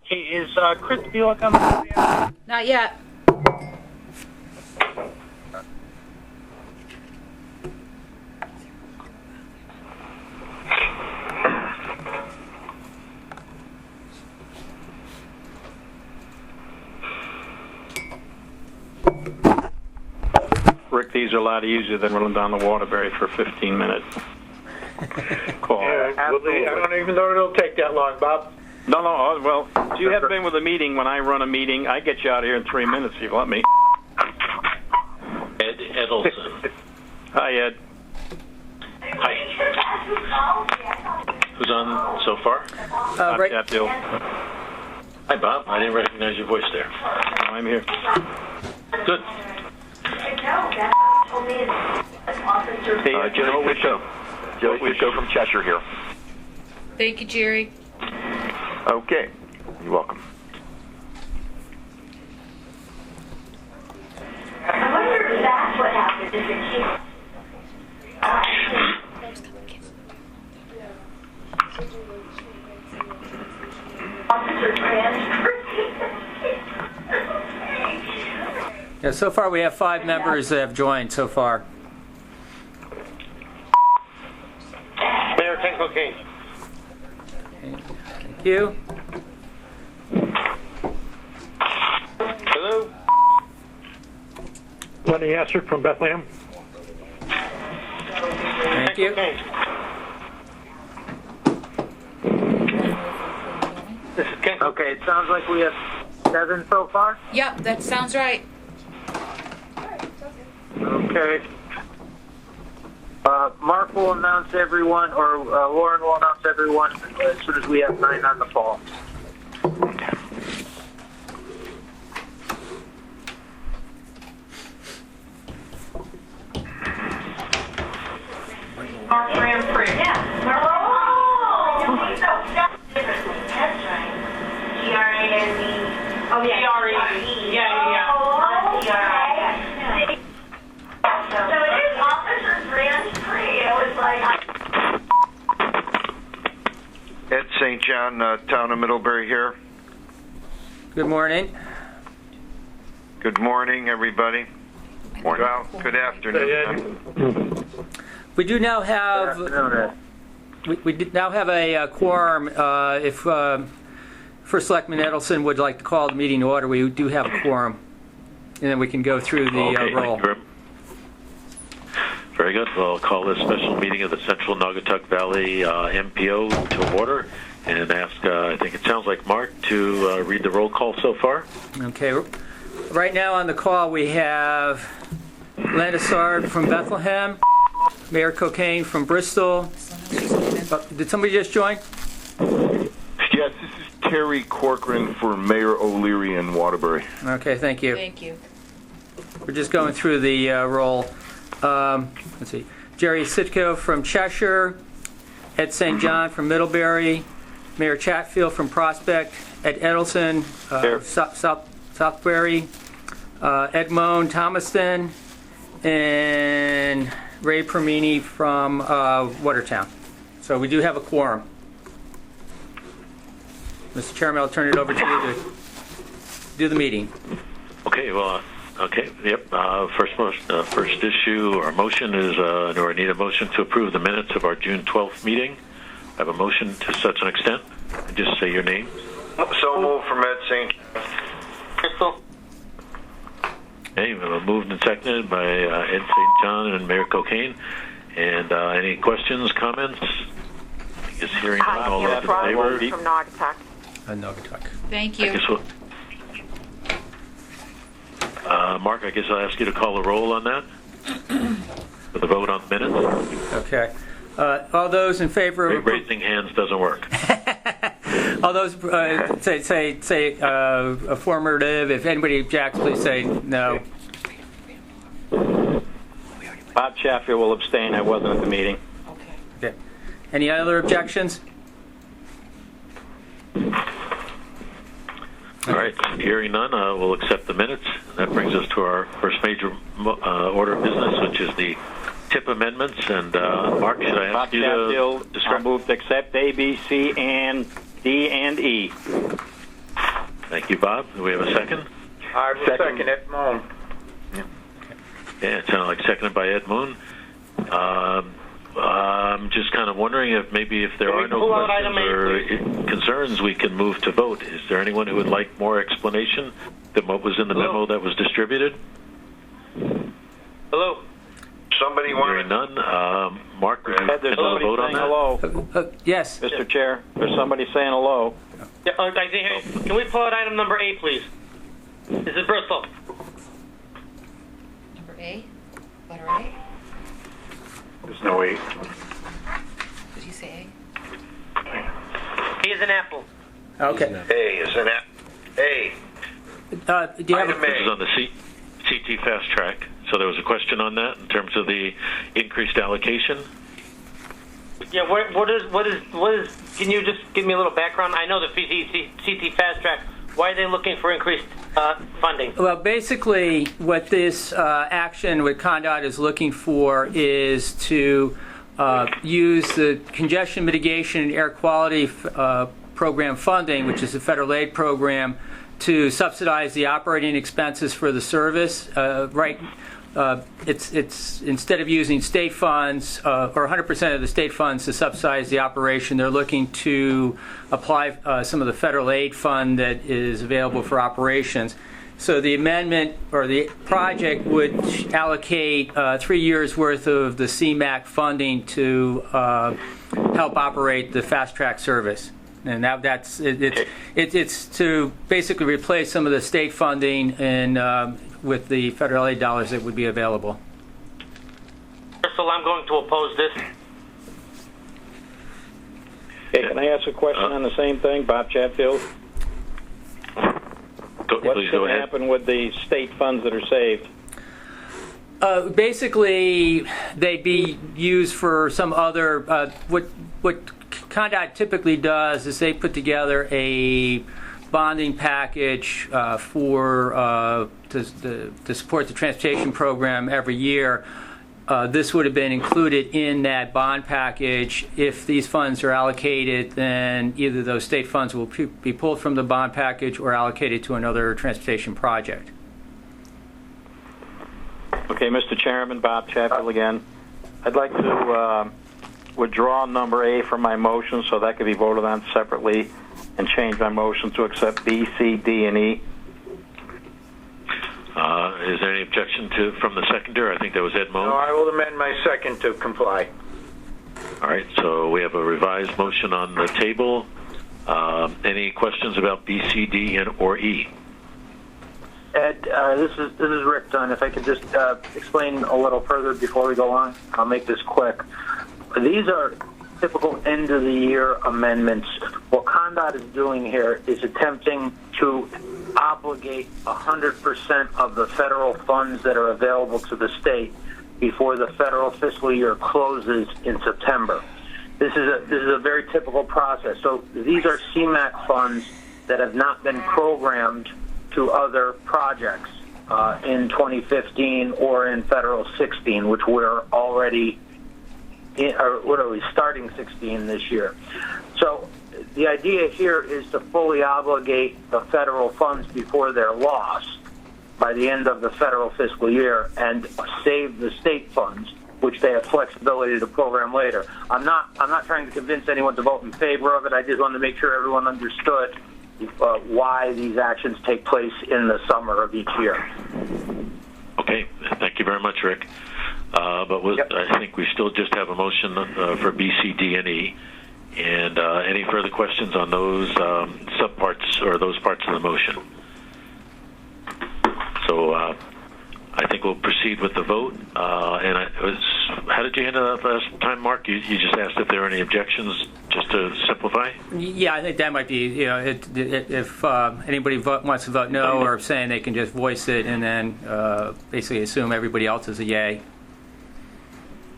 Hey, is Chris Vila coming over yet? Not yet. Rick, these are a lot easier than running down the Waterbury for 15 minutes. Call. Yeah, I don't even know it'll take that long, Bob. No, well, you have been with a meeting. When I run a meeting, I get you out of here in 3 minutes if you let me. Ed Edelson. Hi, Ed. Hi. Who's on so far? Right. Chatfield. Hi, Bob. I didn't recognize your voice there. I'm here. Good. Hey, Joe Wishow. Joe Wishow from Cheshire here. Thank you, Jerry. Okay. You're welcome. I wonder if that's what happened. Is it Officer transfer. Yeah, so far we have 5 members that have joined so far. Mayor Ken Cocaine. Thank you. Hello? Lenny Asser from Bethlehem. Thank you. This is Ken. Okay, it sounds like we have 7 so far. Yep, that sounds right. Okay. Mark will announce everyone, or Lauren will announce everyone as soon as we have 9 on the call. Mark Ramfrey. Yeah. Oh, that's right. G-R-A-N-E. Oh, yeah. G-R-E. Yeah. Oh, okay. So it is Officer Ramfrey. It was like... Ed St. John, town of Middlebury here. Good morning. Good morning, everybody. Morning. Well, good afternoon. We do now have we did now have a quorum. If First Selectman Edelson would like to call the meeting to order, we do have a quorum, and then we can go through the Okay, roll. thank you. Very good. Well, I'll call this special meeting of the Central Naugatuck Valley MPO to order and ask, I think it sounds like Mark, to read the roll call so far. Okay. Right now on the call we have Landisard from Bethlehem, Mayor Cocaine from Bristol. Did somebody just join? Yes, this is Terry Corcoran for Mayor O'Leary in Waterbury. Okay, thank you. Thank you. We're just going through the roll. Let's see. Jerry Sitko from Cheshire, Ed St. John from Middlebury, Mayor Chatfield from Prospect, Ed Edelson, Southbury, Ed Moan, Thomaston, and Ray Permini from Watertown. So we do have a quorum. Mr. Chairman, I'll turn it over to you to do the meeting. Okay, well, okay, yep. First issue or motion is, or I need a motion to approve the minutes of our June 12th meeting. I have a motion to such an extent. Just say your name. So moved from Ed St. Crystal. Okay, moved and seconded by Ed St. John and Mayor Cocaine. And any questions, comments? I guess hearing none, all those in favor. From Naugatuck. Naugatuck. Thank I you. guess Mark, I guess I'll ask you to call the roll on that for the vote on the minutes. Okay. All those in favor of Raising hands doesn't work. all those say affirmative. If anybody objects, please say no. Bob Chatfield will abstain. I wasn't at the meeting. Okay. Any other objections? All right, hearing none, we'll accept the minutes. And that brings us to our first major order of business, which is the tip amendments. And Mark, should I ask you to describe? Moved to accept A, B, C, and D, and E. Thank you, Bob. Do we have a second? I will second Ed Moon. Yeah, it sounded like seconded by Ed Moon. I'm just kind of wondering if there are no questions or concerns, we can move to vote. Is there anyone who would like more explanation than what was in the memo that was distributed? Hello. Somebody Hearing wanted... none. Mark, would you There's handle the somebody vote on saying that? hello. Yes. Mr. Chair, there's somebody saying hello. Yeah, I didn't hear you. Can we pull out item number 8, please? This is Bristol. Number A? Letter A? There's no 8. Did you say He is an apple. Okay. Hey, isn't it? Hey. Do you have Item a, This is on the CT Fast Track. So there was a question on that in terms of the increased allocation. Yeah, what is? Can you just give me a little background? I know the CT Fast Track. Why are they looking for increased funding? Well, basically, what this action with CONDOT is looking for is to use the congestion mitigation and air quality program funding, which is a federal aid program, to subsidize the operating expenses for the service. It's instead of using state funds or 100% of the state funds to subsidize the operation, they're looking to apply some of the federal aid fund that is available for operations. So the amendment or the project would allocate 3 years worth of the CMAQ funding to help operate the fast track service. And it's to basically replace some of the state funding and with the federal aid dollars that would be available. Crystal, I'm going to oppose this. Hey, can I ask a question on the same thing, Bob Chatfield? What's Please go going to ahead. happen with the state funds that are saved? Basically, they'd be used for some other. What CONDOT typically does is they put together a bonding package to support the transportation program every year. This would have been included in that bond package. If these funds are allocated, then either those state funds will be pulled from the bond package or allocated to another transportation project. Okay, Mr. Chairman, Bob Chatfield again. I'd like to withdraw number A from my motion so that could be voted on separately and change my motion to accept B, C, D, and E. Is there any objection from the seconder? I think that was Ed Moon. No, I will amend my second to comply. All right, so we have a revised motion on the table. Any questions about B, C, D, or E? Ed, this is Rick Dunn. If I could just explain a little further before we go on, I'll make this quick. These are typical end-of-the-year amendments. What CONDOT is doing here is attempting to obligate 100% of the federal funds that are available to the state before the federal fiscal year closes in September. This is a very typical process. So these are CMAQ funds that have not been programmed to other projects in 2015 or in federal 16, which we're already starting 16 this year. So the idea here is to fully obligate the federal funds before they're lost by the end of the federal fiscal year and save the state funds, which they have flexibility to program later. I'm not trying to convince anyone to vote in favor of it. I just wanted to make sure everyone understood why these actions take place in the summer of each year. Okay, thank you very much, Rick. But I think we still just have a motion for B, C, D, and E. And any further questions on those subparts or those parts of the motion? So I think we'll proceed with the vote. How did you handle that last time, Mark? You just asked if there were any objections, just to simplify? Yeah, I think that might be, if anybody wants to vote no or abstain, they can just voice it and then basically assume everybody else is a yay.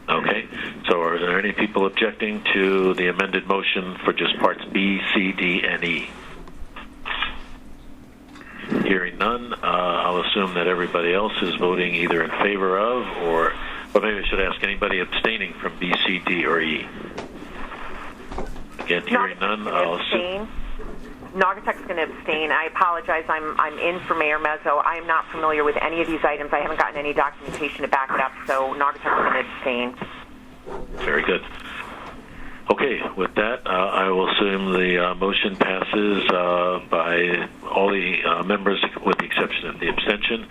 Okay. So are there any people objecting to the amended motion for just parts B, C, D, and E? Hearing none, I'll assume that everybody else is voting either in favor of or maybe I should ask anybody abstaining from B, C, D, or E. Again, hearing none, I'll assume. Naugatuck's going to abstain. I apologize. I'm in for Mayor Mezzo. I am not familiar with any of these items. I haven't gotten any documentation to back it up, so Naugatuck's going to abstain. Very good. Okay, with that, I will assume the motion passes by all the members with the exception of the abstention.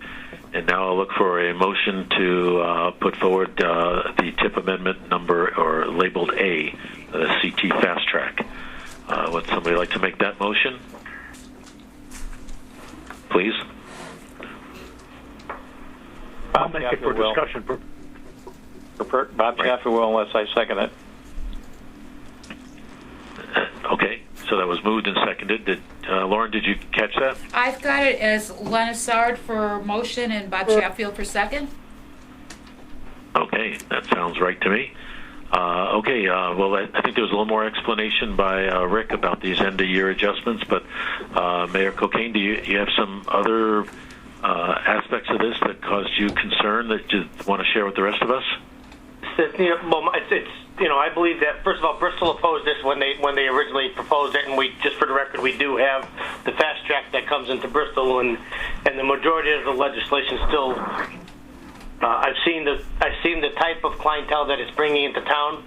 And now I'll look for a motion to put forward the TIP amendment number, or labeled A, the CT Fast Track. Would somebody like to make that motion? Please. I'll make it for discussion. Bob Chaffee will, unless I second it. Okay, so that was moved and seconded. Lauren, did you catch that? I've got it as Lenisard for motion and Bob Chatfield for second. Okay, that sounds right to me. Okay, well, I think there was a little more explanation by Rick about these end-of-year adjustments, but Mayor Cocaine, do you have some other aspects of this that caused you concern that you want to share with the rest of us? I believe that, first of all, Bristol opposed this when they originally proposed it, and we, just for the record, we do have the fast track that comes into Bristol, and the majority of the legislation still. I've seen the type of clientele that it's bringing into town.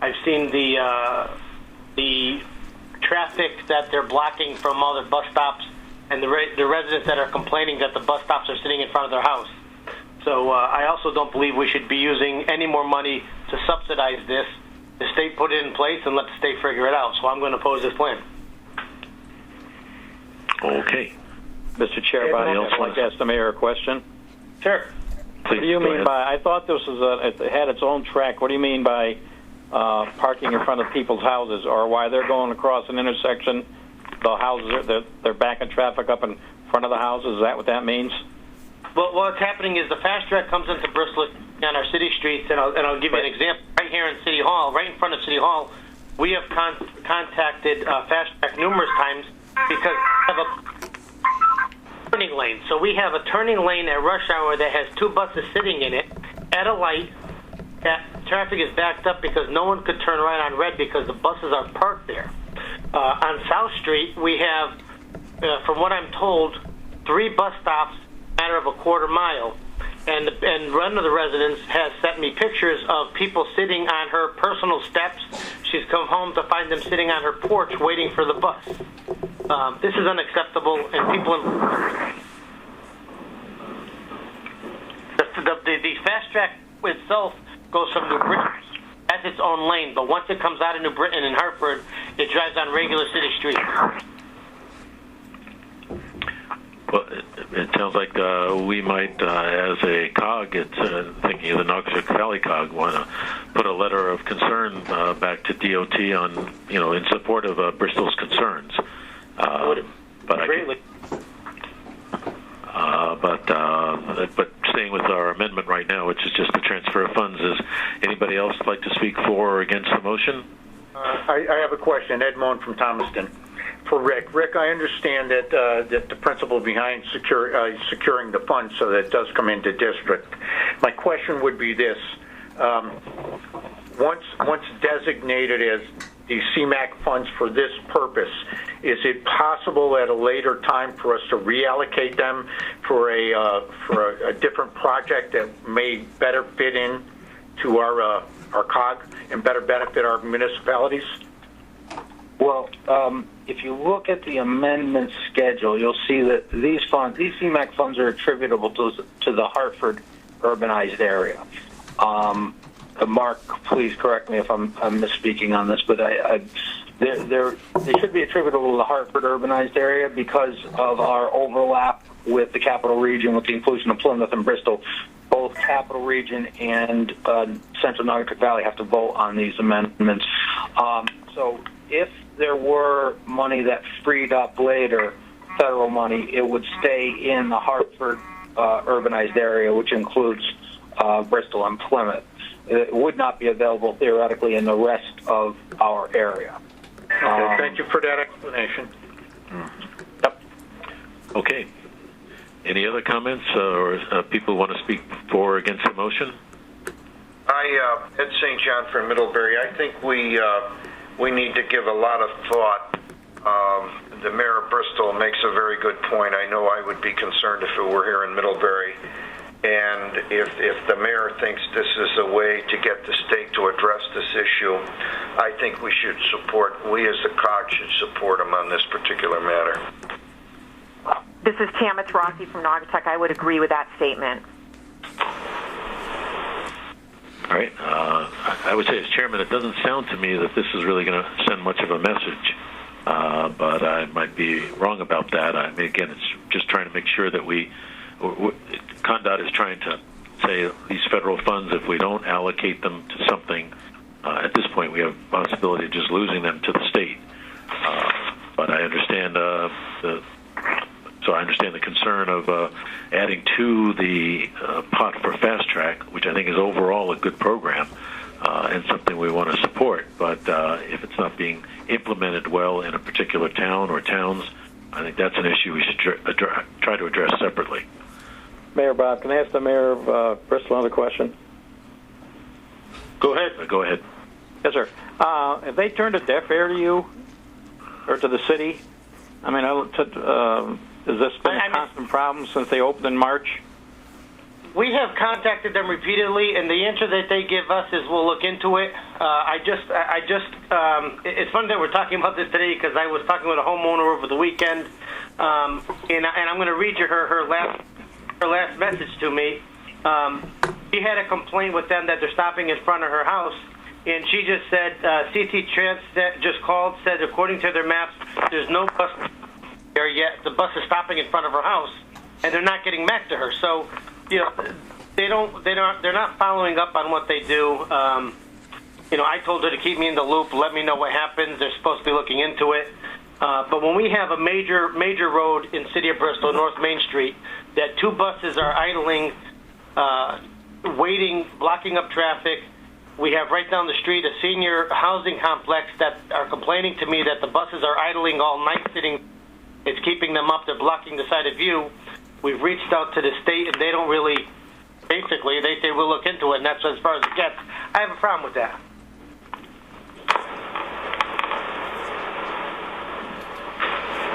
I've seen the traffic that they're blocking from all their bus stops, and the residents that are complaining that the bus stops are sitting in front of their house. So I also don't believe we should be using any more money to subsidize this. The state put it in place and let the state figure it out. So I'm going to oppose this plan. Okay. Mr. Chair, I'd like to ask the mayor a question. Sure. Please, what do you mean by, I thought this was it had its own track. What do you mean by parking in front of people's houses, or why they're going across an intersection, the houses, they're backing traffic up in front of the houses? Is that what that means? Well, what's happening is the fast track comes into Bristol on our city streets, and I'll give you an example. Right here in City Hall, right in front of City Hall, we have contacted fast track numerous times because we have a turning lane. So we have a turning lane at rush hour that has two buses sitting in it at a light. That traffic is backed up because no one could turn right on red because the buses are parked there. On South Street, we have, from what I'm told, 3 bus stops matter of a quarter mile, and one of the residents has sent me pictures of people sitting on her personal steps. She's come home to find them sitting on her porch waiting for the bus. This is unacceptable, and people. The fast track itself goes from New Britain. That's its own lane, but once it comes out of New Britain and Hartford, it drives on regular city streets. Well, it sounds like we might, as a COG, thinking of the Naugatuck Valley COG, want to put a letter of concern back to DOT on, in support of Bristol's concerns. But staying with our amendment right now, which is just the transfer of funds, is anybody else like to speak for or against the motion? I have a question. Ed Moen from Thomaston. For Rick. Rick, I understand that the principle behind securing the funds so that it does come into district. My question would be this. Once designated as the CMAQ funds for this purpose, is it possible at a later time for us to reallocate them for a different project that may better fit in to our COG and better benefit our municipalities? Well, if you look at the amendment schedule, you'll see that these CMAQ funds are attributable to the Hartford urbanized area. Mark, please correct me if I'm misspeaking on this, but they should be attributable to the Hartford urbanized area because of our overlap with the Capital Region, with the inclusion of Plymouth and Bristol. Both Capital Region and Central Naugatuck Valley have to vote on these amendments. So if there were money that freed up later, federal money, it would stay in the Hartford urbanized area, which includes Bristol and Plymouth. It would not be available theoretically in the rest of our area. Okay, thank you for that explanation. Yep. Okay. Any other comments or people want to speak for or against the motion? Ed St. John from Middlebury. I think we need to give a lot of thought the mayor of Bristol makes a very good point. I know I would be concerned if it were here in Middlebury. And if the mayor thinks this is a way to get the state to address this issue, I think we should we as the COG should support him on this particular matter. This is Tamith Rossi from Naugatuck. I would agree with that statement. All right. I would say, as chairman, it doesn't sound to me that this is really going to send much of a message, but I might be wrong about that. I mean, again, it's just trying to make sure that CONDOT is trying to say these federal funds, if we don't allocate them to something, at this point we have a possibility of just losing them to the state. But I understand I understand the concern of adding to the pot for fast track, which I think is overall a good program and something we want to support. But if it's not being implemented well in a particular town or towns, I think that's an issue we should try to address separately. Mayor Bob, can I ask the mayor of Bristol another question? Go ahead. Go ahead. Yes, sir. Have they turned a deaf ear to you or to the city? I mean, has this been a constant problem since they opened in March? We have contacted them repeatedly, and the answer that they give us is we'll look into it. It's funny that we're talking about this today because I was talking with a homeowner over the weekend, and I'm going to read you her last message to me. She had a complaint with them that they're stopping in front of her house, and she just said CT Transit just called, said according to their maps, there's no bus there yet. The bus is stopping in front of her house, and they're not getting back to her. So, they're not following up on what they do. I told her to keep me in the loop, let me know what happens. They're supposed to be looking into it. But when we have a major road in City of Bristol, North Main Street, that two buses are idling, waiting, blocking up traffic. We have right down the street a senior housing complex that are complaining to me that the buses are idling all night sitting. It's keeping them up. They're blocking the side of view. We've reached out to the state, and they don't really, basically, they say we'll look into it, and that's as far as it gets. I have a problem with that.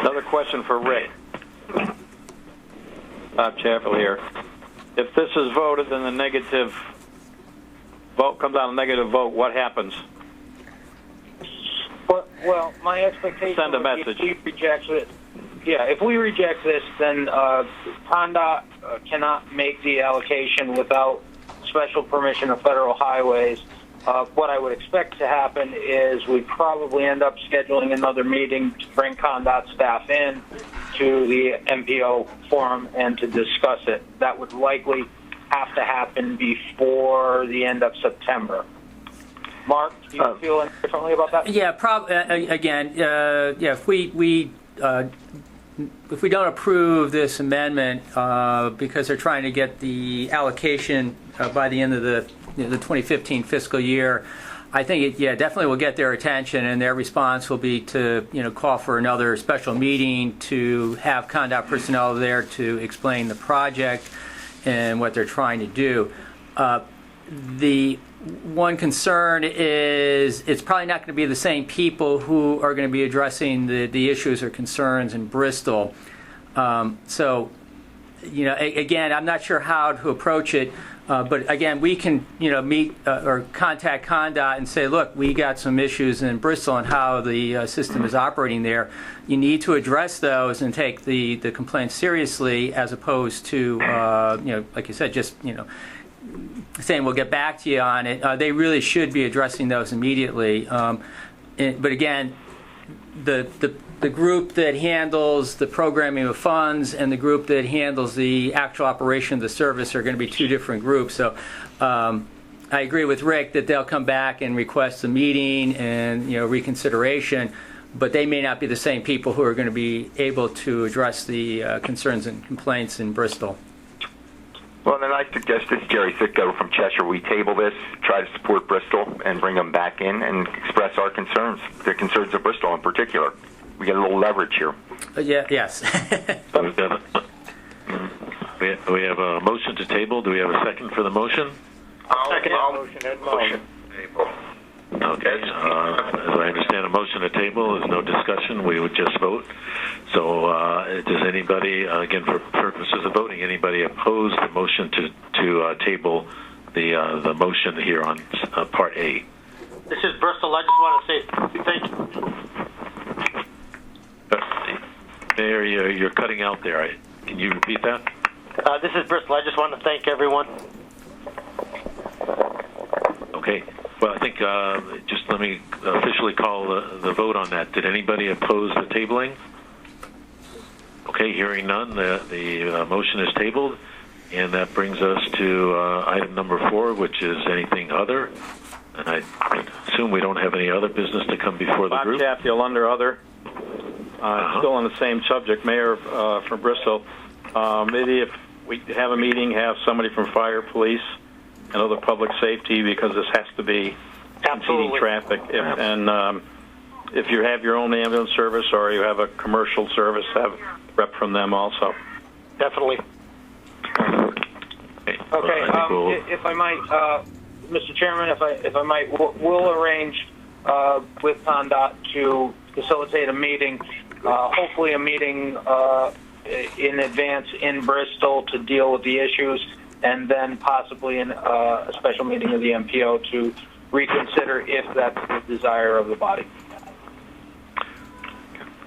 Another question for Rick. Bob Chaffel here. If this is voted and the negative vote comes out a negative vote, what happens? Well, my expectation Send a message. If we reject it, if we reject this, then CONDOT cannot make the allocation without special permission of federal highways. What I would expect to happen is we probably end up scheduling another meeting to bring CONDOT staff in to the MPO forum and to discuss it. That would likely have to happen before the end of September. Mark, do you feel any differently about that? Yeah, if we don't approve this amendment because they're trying to get the allocation by the end of the 2015 fiscal year, I think it definitely will get their attention, and their response will be to call for another special meeting to have CONDOT personnel there to explain the project and what they're trying to do. The one concern is it's probably not going to be the same people who are going to be addressing the issues or concerns in Bristol. So, again, I'm not sure how to approach it. But again, we can, meet or contact CONDOT and say, look, we got some issues in Bristol and how the system is operating there. You need to address those and take the complaints seriously, as opposed to, like you said, just, saying we'll get back to you on it. They really should be addressing those immediately. But again, the group that handles the programming of funds and the group that handles the actual operation of the service are going to be two different groups. So I agree with Rick that they'll come back and request a meeting and reconsideration, but they may not be the same people who are going to be able to address the concerns and complaints in Bristol. Well, then I suggest this, Jerry Sitko from Cheshire, we table this, try to support Bristol, and bring them back in and express our concerns, the concerns of Bristol in particular. We get a little leverage here. Yes. We have a motion to table. Do we have a second for the motion? I'll motion. Okay. As I understand, a motion to table is no discussion. We would just vote. So does anybody, again, for purposes of voting, anybody oppose the motion to table the motion here on Part A? This is Bristol. I just want to say thank you. Mayor, you're cutting out there. Can you repeat that? This is Bristol. I just want to thank everyone. Okay. Well, I think just let me officially call the vote on that. Did anybody oppose the tabling? Okay, hearing none, the motion is tabled, and that brings us to item number 4, which is anything other. And I assume we don't have any other business to come before the group. Bob Chatfield under other. Still on the same subject, Mayor from Bristol. Maybe if we have a meeting, have somebody from fire, police, and other public safety, because this has to be impeding traffic. If you have your own ambulance service or you have a commercial service, have a rep from them also. Definitely. Okay. If I might, Mr. Chairman, if I might, we'll arrange with PondDOT to facilitate a meeting, hopefully a meeting in advance in Bristol to deal with the issues, and then possibly a special meeting of the MPO to reconsider if that's the desire of the body.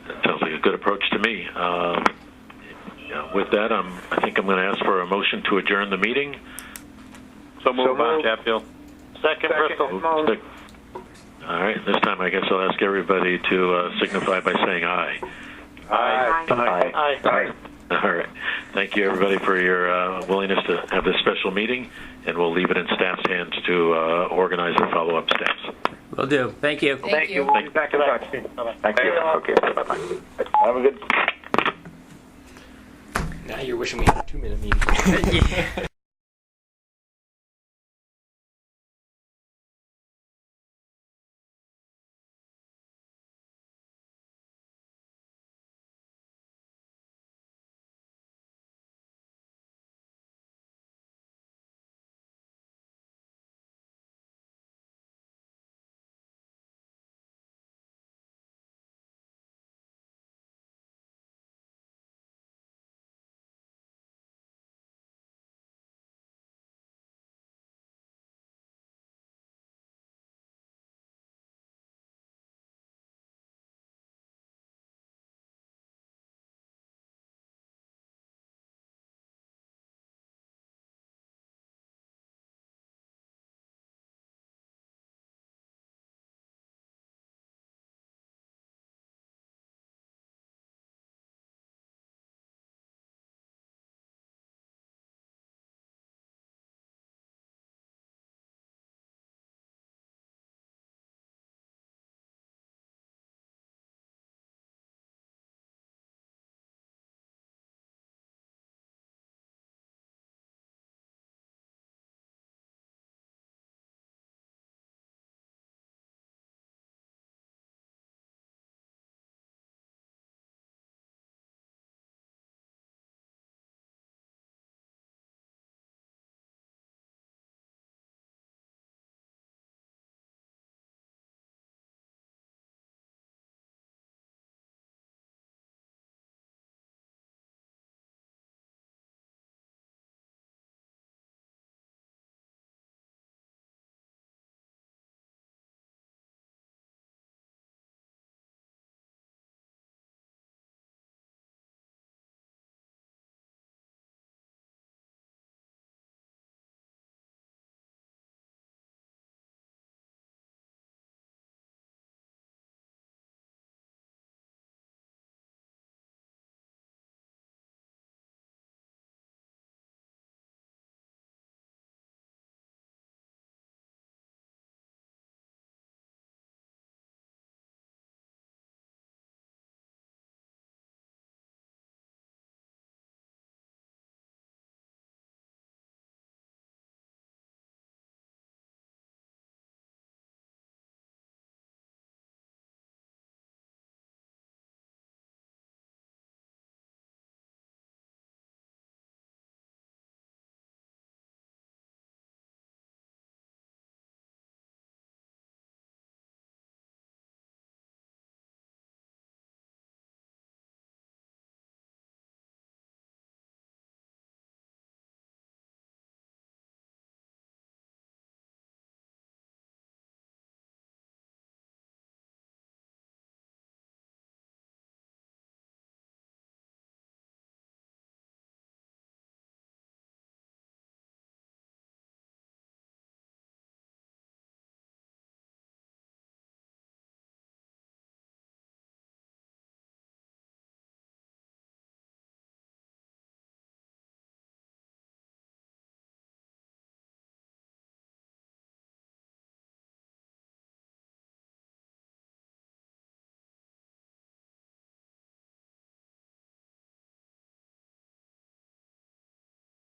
That sounds like a good approach to me. With that, I think I'm going to ask for a motion to adjourn the meeting. So move, Bob Chatfield. Second, Bristol. All right. This time, I guess I'll ask everybody to signify by saying aye. Aye. Aye. Aye. All right. Thank you, everybody, for your willingness to have this special meeting, and we'll leave it in staff's hands to organize the follow-up steps. Will do. Thank you. Thank you. We'll be back in touch. Thank you. Okay, bye-bye. Have a good. Now you're wishing we had a 2-minute meeting.